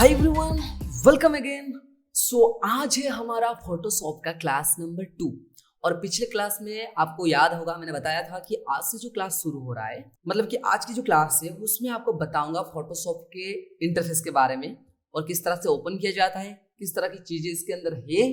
हाय everyone, welcome again. So आज है हमारा फोटोशॉप का क्लास नंबर 2 और पिछले क्लास में आपको याद होगा मैंने बताया था कि आज से जो क्लास शुरू हो रहा है, मतलब कि आज की जो क्लास है उसमें आपको बताऊंगा फोटोशॉप के इंटरफेस के बारे में और किस तरह से ओपन किया जाता है, किस तरह की चीजें इसके अंदर है,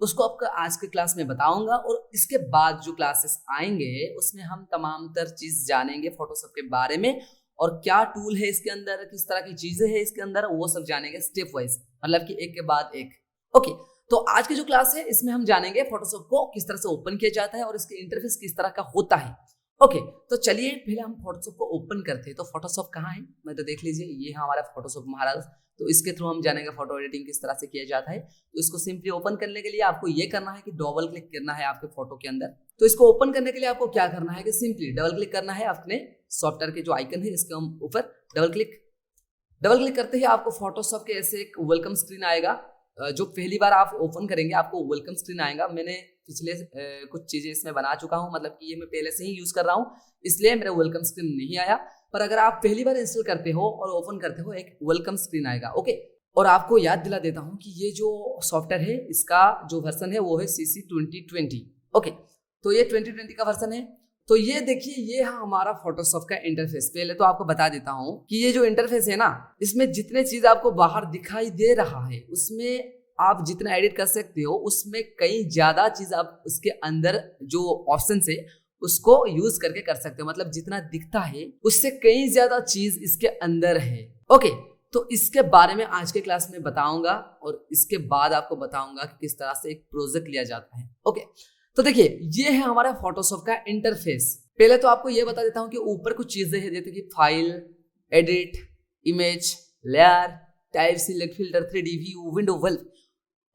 उसको आपको आज के क्लास में बताऊंगा। और इसके बाद जो क्लासेस आएंगे उसमें हम तमाम तर चीज जानेंगे फोटोशॉप के बारे में और क्या टूल है इसके अंदर, किस तरह की चीजें हैं इसके अंदर, वो सब जानेंगे स्टेप वाइज, मतलब कि एक के बाद एक। ओके, तो आज की जो क्लास है इसमें हम जानेंगे फोटोशॉप को किस तरह से ओपन किया जाता है और इसके इंटरफेस किस तरह का होता है। ओके, तो चलिए पहले हम फोटोशॉप को ओपन करते हैं। तो फोटोशॉप कहाँ है, मैं तो देख लीजिए ये है हमारा फोटोशॉप महाराज। तो इसके थ्रू हम जानेंगे फोटो एडिटिंग किस तरह से किया जाता है। तो इसको सिंपली ओपन करने के लिए आपको ये करना है कि डबल क्लिक करना है आपके फोटो के अंदर। तो इसको ओपन करने के लिए आपको क्या करना है कि सिंपली डबल क्लिक करना है अपने सॉफ्टवेयर के जो आइकन है इसके हम ऊपर डबल क्लिक करते ही आपको फोटोशॉप के ऐसे एक वेलकम स्क्रीन आएगा। जो पहली बार आप ओपन करेंगे आपको वेलकम स्क्रीन आएगा। मैंने पिछले कुछ चीजें इसमें बना चुका हूं, मतलब कि ये मैं पहले से ही यूज कर रहा हूं, इसलिए मेरा वेलकम स्क्रीन नहीं आया। पर अगर आप पहली बार इंस्टॉल करते हो और ओपन करते हो एक वेलकम स्क्रीन आएगा। ओके, और आपको याद दिला देता हूं कि ये जो सॉफ्टवेयर है इसका जो वर्जन है वो है CC 2020। ओके, तो ये 2020 का वर्जन है। तो ये देखिए, ये है हमारा फोटोशॉप का इंटरफेस। पहले तो आपको बता देता हूं कि ये जो इंटरफेस है ना, इसमें जितने चीज आपको बाहर दिखाई दे रहा है उसमें आप जितना एडिट कर सकते हो उसमें कई ज्यादा चीज आप उसके अंदर जो ऑप्शन है उसको यूज करके कर सकते हो। मतलब जितना दिखता है उससे कई ज्यादा चीज इसके अंदर है। ओके, तो इसके बारे में आज के क्लास में बताऊंगा और इसके बाद आपको बताऊंगा कि किस तरह से एक प्रोजेक्ट लिया जाता है। ओके, तो देखिए ये है हमारा फोटोशॉप का इंटरफेस। पहले तो आपको ये बता देता हूं कि ऊपर कुछ चीजें हैं जैसे कि file, edit, image, layer, type, select, filter, 3D view, window, valve,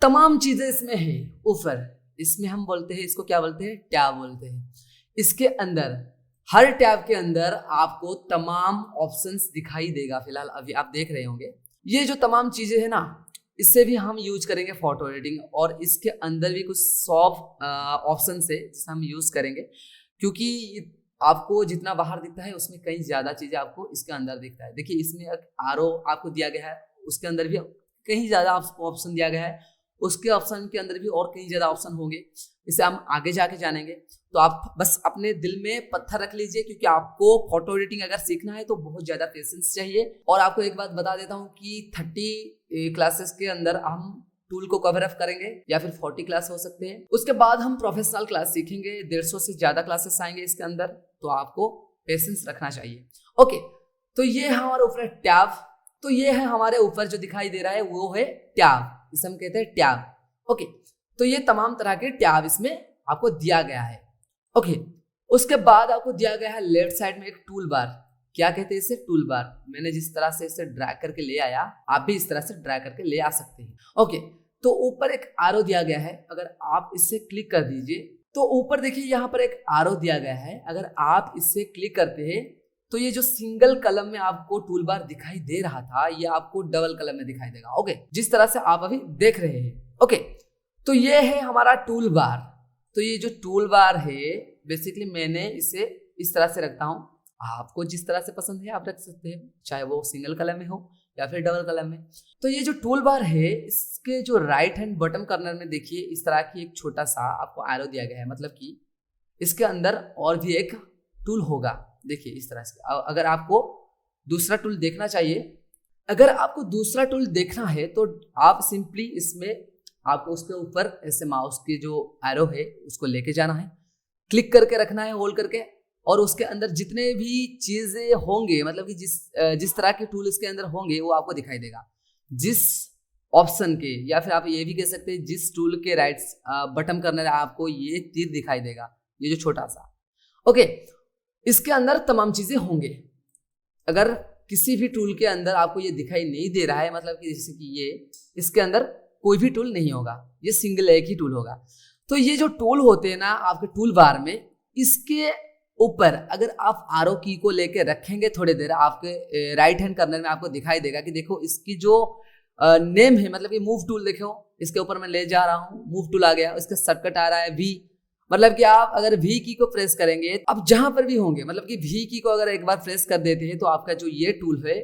तमाम चीजें इसमें है ऊपर। इसमें हम बोलते हैं, इसको क्या बोलते हैं, टैब बोलते हैं। इसके अंदर हर टैब के अंदर आपको तमाम ऑप्शंस दिखाई देगा। फिलहाल अभी आप देख रहे होंगे ये जो तमाम चीजें है ना, इससे भी हम यूज करेंगे फोटो एडिटिंग। और इसके अंदर भी कुछ सॉफ्ट ऑप्शन है जिसे हम यूज करेंगे, क्योंकि आपको जितना बाहर दिखता है उसमें कई ज्यादा चीजें आपको इसके अंदर दिखता है। देखिए इसमें एक आरओ आपको दिया गया है, उसके अंदर भी कहीं ज्यादा आपको ऑप्शन दिया गया है, उसके ऑप्शन के अंदर भी और कहीं ज्यादा ऑप्शन होंगे। इसे हम आगे जाके जानेंगे। तो आप बस अपने दिल में पत्थर रख लीजिए, क्योंकि आपको फोटो एडिटिंग अगर सीखना है तो बहुत ज्यादा पेशेंस चाहिए। और आपको एक बात बता देता हूँ कि 30 क्लासेस के अंदर हम टूल को कवर अप करेंगे या फिर 40 क्लास हो सकते हैं। उसके बाद हम प्रोफेशनल क्लास सीखेंगे, 150 से ज्यादा क्लासेस आएंगे इसके अंदर। तो आपको पेशेंस रखना चाहिए। ओके, तो ये है हमारे ऊपर टैब। तो ये है हमारे ऊपर जो दिखाई दे रहा है वो है टैब, इसे हम कहते हैं टैब। ओके, तो ये तमाम तरह के टैब इसमें आपको दिया गया है। ओके, उसके बाद आपको दिया गया है लेफ्ट साइड में एक टूल बार। क्या कहते हैं इसे, टूल बार। मैंने जिस तरह से इसे ड्रैग करके ले आया, आप भी इस तरह से ड्रैग करके ले आ सकते हैं। ओके, तो ऊपर एक आरो दिया गया है, अगर आप इससे क्लिक कर दीजिए तो ऊपर देखिए यहाँ पर एक आरो दिया गया है। अगर आप इससे क्लिक करते हैं तो ये जो सिंगल कलम में आपको टूल बार दिखाई दे रहा था ये आपको डबल कलम में दिखाई देगा। ओके, जिस तरह से आप अभी देख रहे हैं। ओके, तो ये है हमारा टूल बार। तो ये जो टूल बार है बेसिकली मैंने इसे इस तरह से रखता हूँ। आपको जिस तरह से पसंद है आप रख सकते हैं, चाहे वो सिंगल कलम में हो या फिर डबल कलम में। तो ये जो टूल बार है इसके जो राइट हैंड बॉटम कॉर्नर में देखिए इस तरह की एक छोटा सा आपको एरो दिया गया है, मतलब कि इसके अंदर और भी एक टूल होगा। देखिए इस तरह से। अगर आपको दूसरा टूल देखना चाहिए, अगर आपको दूसरा टूल देखना है तो आप सिंपली इसमें आपको उसके ऊपर ऐसे माउस की जो एरो है उसको लेके जाना है, क्लिक करके रखना है होल्ड करके, और उसके अंदर जितने भी चीजें होंगे, मतलब कि जिस तरह के टूल इसके अंदर होंगे वो आपको दिखाई देगा। जिस ऑप्शन के, या फिर आप ये भी कह सकते हैं जिस टूल के राइट बटन करने आपको ये तीर दिखाई देगा, ये जो छोटा सा। ओके, इसके अंदर तमाम चीजें होंगे। अगर किसी भी टूल के अंदर आपको ये दिखाई नहीं दे रहा है, मतलब कि जैसे कि ये, इसके अंदर कोई भी टूल नहीं होगा, ये सिंगल एक ही टूल होगा। तो ये जो टूल होते हैं ना आपके टूल बार में, इसके ऊपर अगर आप आरो की को लेके रखेंगे थोड़ी देर, आपके राइट हैंड कॉर्नर में आपको दिखाई देगा कि देखो इसकी जो नेम है, मतलब कि मूव टूल देखो, इसके ऊपर मैं ले जा रहा हूँ, मूव टूल आ गया, इसका शॉर्टकट आ रहा है V। मतलब कि आप अगर V की को प्रेस करेंगे, अब जहां पर भी होंगे, मतलब कि V की को अगर एक बार प्रेस कर देते हैं तो आपका जो ये टूल है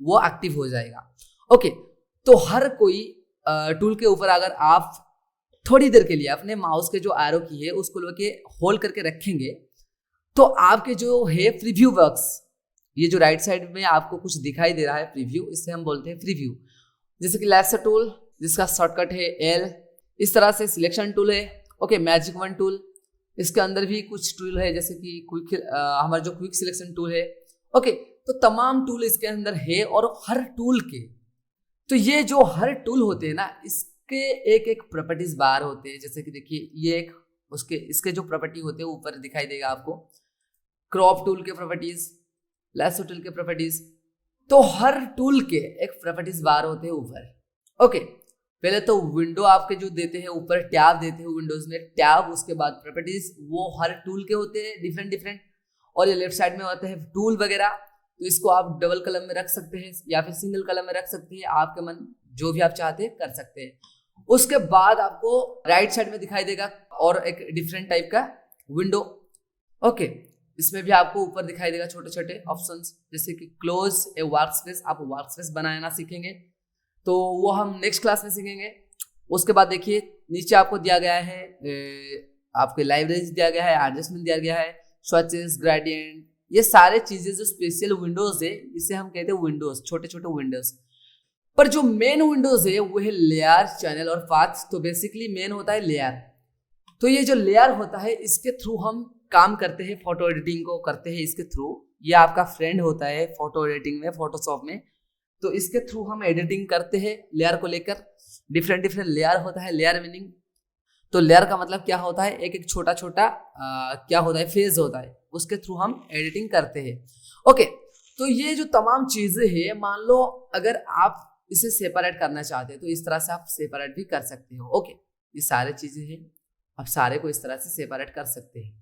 वो एक्टिव हो जाएगा। ओके, तो हर कोई टूल के ऊपर अगर आप थोड़ी देर के लिए अपने माउस के जो एरो की है उसको लेके होल्ड करके रखेंगे तो आपके जो है प्रीव्यू वर्क्स, ये जो राइट साइड में आपको कुछ दिखाई दे रहा है प्रीव्यू, इससे हम बोलते हैं प्रीव्यू। जैसे कि लेसर टूल जिसका शॉर्टकट है एल, इस तरह से सिलेक्शन टूल है, ओके, मैजिक वन टूल, इसके अंदर भी कुछ टूल है जैसे कि क्विक, हमारा जो क्विक सिलेक्शन टूल है, ओके। तो तमाम टूल इसके अंदर है और हर टूल के, तो ये जो हर टूल होते हैं ना, इसके एक एक प्रॉपर्टीज बार होते हैं। जैसे कि देखिए ये एक उसके इसके जो प्रॉपर्टी होते हैं ऊपर दिखाई देगा आपको, क्रॉप टूल के प्रॉपर्टीज, लैसो टूल के प्रॉपर्टीज। तो हर टूल के एक प्रॉपर्टीज बार होते हैं ऊपर, ओके। पहले तो विंडो आपके जो देते हैं ऊपर टैब देते हैं विंडोज में टैब, उसके बाद प्रॉपर्टीज, वो हर टूल के होते हैं डिफरेंट डिफरेंट। और ये लेफ्ट साइड में होते हैं टूल वगैरह, तो इसको आप डबल कलम में रख सकते हैं या फिर सिंगल कलम में रख सकते हैं, आपके मन जो भी आप चाहते हैं कर सकते हैं। उसके बाद आपको राइट साइड में दिखाई देगा और एक डिफरेंट टाइप का विंडो, ओके। इसमें भी आपको ऊपर दिखाई देगा छोटे छोटे ऑप्शंस, जैसे कि क्लोज ए वर्कस्पेस, आप वर्कस्पेस बनाना सीखेंगे तो वो हम नेक्स्ट क्लास में सीखेंगे। उसके बाद देखिए नीचे आपको दिया गया है आपके लाइब्रेरी दिया गया है, एडजस्टमेंट दिया गया है, स्विचेस, ग्रेडियंट, ये सारे चीजें जो स्पेशल विंडोज है इसे हम कहते हैं विंडोज, छोटे छोटे विंडोज। पर जो मेन विंडोज है वो है लेयर, चैनल और पाथ। तो बेसिकली मेन होता है लेयर। तो ये जो लेयर होता है इसके थ्रू हम काम करते हैं, फोटो एडिटिंग को करते हैं इसके थ्रू। ये आपका फ्रेंड होता है फोटो एडिटिंग में, फोटोशॉप में, तो इसके थ्रू हम एडिटिंग करते हैं लेयर को लेकर। डिफरेंट डिफरेंट लेयर होता है, लेयर मीनिंग, तो लेयर का मतलब क्या होता है, एक एक छोटा छोटा क्या होता है, फेज होता है, उसके थ्रू हम एडिटिंग करते हैं, ओके। तो ये जो तमाम चीजें हैं, मान लो अगर आप इसे सेपरेट करना चाहते हैं तो इस तरह से आप सेपरेट भी कर सकते हो, ओके। ये सारे चीजें हैं, आप सारे को इस तरह से सेपरेट कर सकते हैं,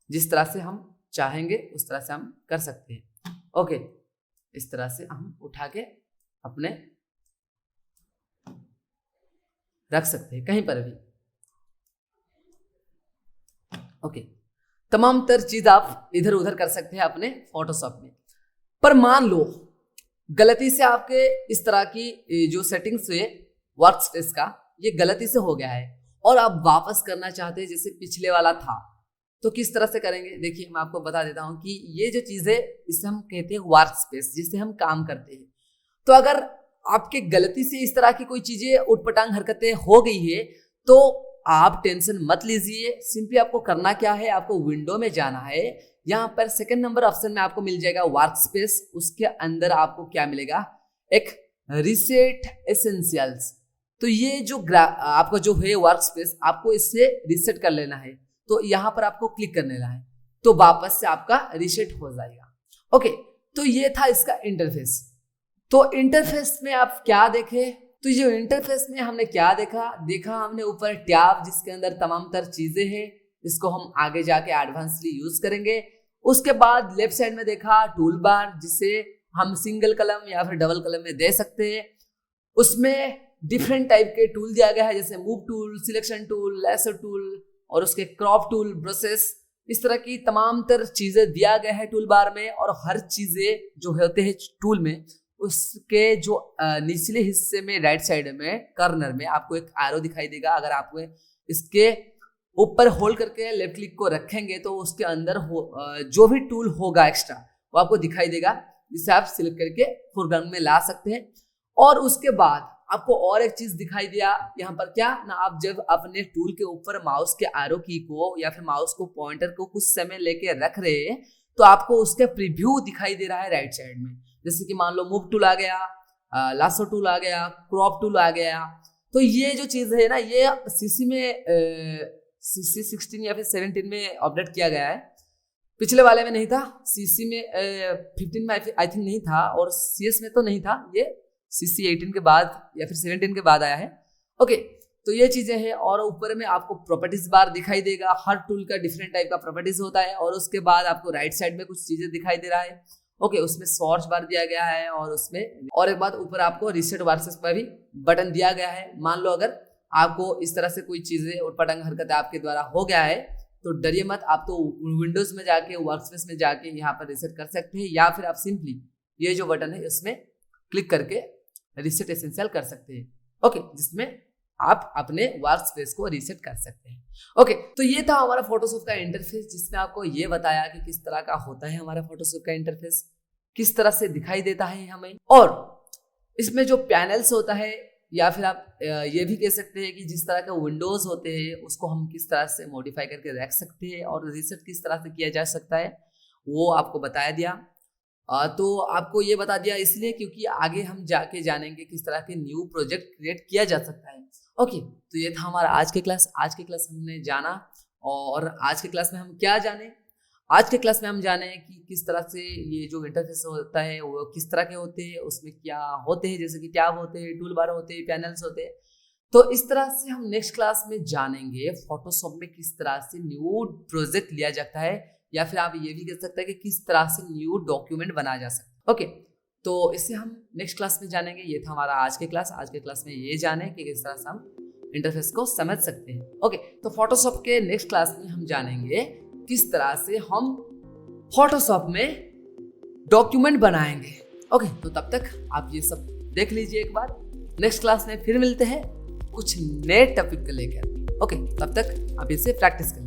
जिस तरह से हम चाहेंगे उस तरह से हम कर सकते हैं, ओके। इस तरह से हम उठा के अपने रख सकते हैं कहीं पर भी, ओके। तमाम तर चीज आप इधर उधर कर सकते हैं अपने फोटोशॉप में। पर मान लो गलती से आपके इस तरह की जो सेटिंग्स है वर्कस्पेस का, ये गलती से हो गया है और आप वापस करना चाहते हैं जैसे पिछले वाला था, तो किस तरह से करेंगे? देखिए मैं आपको बता देता हूं कि ये जो चीज है इसे हम कहते हैं वर्कस्पेस, जिससे हम काम करते हैं। तो अगर आपके गलती से इस तरह की कोई चीजें उटपटांग हरकतें हो गई है तो आप टेंशन मत लीजिए। सिंपली आपको करना क्या है, आपको विंडो में जाना है, यहाँ पर सेकंड नंबर ऑप्शन में आपको मिल जाएगा वर्कस्पेस। उसके अंदर आपको क्या मिलेगा, एक रीसेट एसेंशियल्स। तो ये जो आपका जो है वर्कस्पेस, आपको इससे रीसेट कर लेना है। तो यहाँ पर आपको क्लिक करने है तो वापस से आपका रीसेट हो जाएगा, ओके। तो ये था इसका इंटरफेस। तो इंटरफेस में आप क्या देखे, तो ये इंटरफेस में हमने क्या देखा हमने ऊपर टैब जिसके अंदर तमाम तर चीजें हैं, इसको हम आगे जाके एडवांसली यूज करेंगे। उसके बाद लेफ्ट साइड में देखा टूल बार, जिसे हम सिंगल कलम या फिर डबल कलम में दे सकते हैं। उसमें डिफरेंट टाइप के टूल दिया गया है, जैसे move tool, selection tool, lasso tool और उसके क्रॉप टूल, ब्रशेस, इस तरह की तमाम तर चीजें दिया गया है टूल बार में। और हर चीजें जो होते हैं टूल में, उसके जो निचले हिस्से में राइट साइड में कॉर्नर में आपको एक एरो दिखाई देगा। अगर आप इसके ऊपर होल्ड करके लेफ्ट क्लिक को रखेंगे तो उसके अंदर जो भी टूल होगा एक्स्ट्रा वो आपको दिखाई देगा, जिसे आप सिलेक्ट करके फोरग्राउंड में ला सकते हैं। और उसके बाद आपको और एक चीज दिखाई दिया यहाँ पर, क्या ना, आप जब अपने टूल के ऊपर माउस के एरो की को या फिर माउस को पॉइंटर को कुछ समय लेके रख रहे हैं तो आपको उसके प्रीव्यू दिखाई दे रहा है राइट साइड में। जैसे कि मान लो मूव टूल आ गया, लासो टूल आ गया, क्रॉप टूल आ गया। तो ये जो चीज है ना, ये सीसी में सीसी 16 या फिर 17 में अपडेट किया गया है। पिछले वाले में नहीं था, सीसी में 15 में आई थिंक नहीं था, और सीएस में तो नहीं था। ये सीसी 18 के बाद या फिर 17 के बाद आया है, ओके। तो ये चीजें हैं। और ऊपर में आपको प्रॉपर्टीज बार दिखाई देगा, हर टूल का डिफरेंट टाइप का प्रॉपर्टीज होता है। और उसके बाद आपको राइट साइड में कुछ चीजें दिखाई दे रहा है, ओके। उसमें सर्च बार दिया गया है और उसमें और एक बात, ऊपर आपको रीसेट वर्कस्पेस पर भी बटन दिया गया है। मान लो अगर आपको इस तरह से कोई चीजें उटपटांग हरकत आपके द्वारा हो गया है तो डरिए मत, आप तो विंडोज में जाके वर्कस्पेस में जाके यहाँ पर रीसेट कर सकते हैं, या फिर आप सिंपली ये जो बटन है इसमें क्लिक करके रीसेट एसेंशियल कर सकते हैं। ओके, जिसमें आप अपने वर्क स्पेस को रीसेट कर सकते हैं। ओके, तो ये था हमारा फोटोशॉप का इंटरफेस, जिसमें आपको ये बताया कि किस तरह का होता है हमारा फोटोशॉप का इंटरफेस, किस तरह से दिखाई देता है हमें, और इसमें जो पैनल्स होता है, या फिर आप ये भी कह सकते हैं कि जिस तरह के विंडोज होते हैं उसको हम किस तरह से मॉडिफाई करके रख सकते हैं और रीसेट किस तरह से किया जा सकता है, वो आपको बताया दिया। तो आपको ये बता दिया इसलिए क्योंकि आगे हम जाके जानेंगे किस तरह के न्यू प्रोजेक्ट क्रिएट किया जा सकता है। ओके, तो ये था हमारा आज के क्लास। आज के क्लास हमने जाना, और आज के क्लास में हम क्या जाने, आज के क्लास में हम जाने कि किस तरह से ये जो इंटरफेस होता है वो किस तरह के होते हैं, उसमें क्या होते हैं, जैसे कि टैब होते हैं, टूल बार होते हैं, पैनल्स होते हैं। तो इस तरह से हम नेक्स्ट क्लास में जानेंगे फोटोशॉप में किस तरह से न्यू प्रोजेक्ट लिया जाता है, या फिर आप ये भी कह सकते हैं कि किस तरह से न्यू डॉक्यूमेंट बनाया जा सकता है। ओके, तो इससे हम नेक्स्ट क्लास में जानेंगे। ये था हमारा आज के क्लास। आज के क्लास में ये जाने कि किस तरह से हम इंटरफेस को समझ सकते हैं। ओके, तो फोटोशॉप के नेक्स्ट क्लास में हम जानेंगे किस तरह से हम फोटोशॉप में डॉक्यूमेंट बनाएंगे। ओके, तो तब तक आप ये सब देख लीजिए एक बार। नेक्स्ट क्लास में फिर मिलते हैं कुछ नए टॉपिक को लेकर। ओके, तब तक आप इसे प्रैक्टिस करें।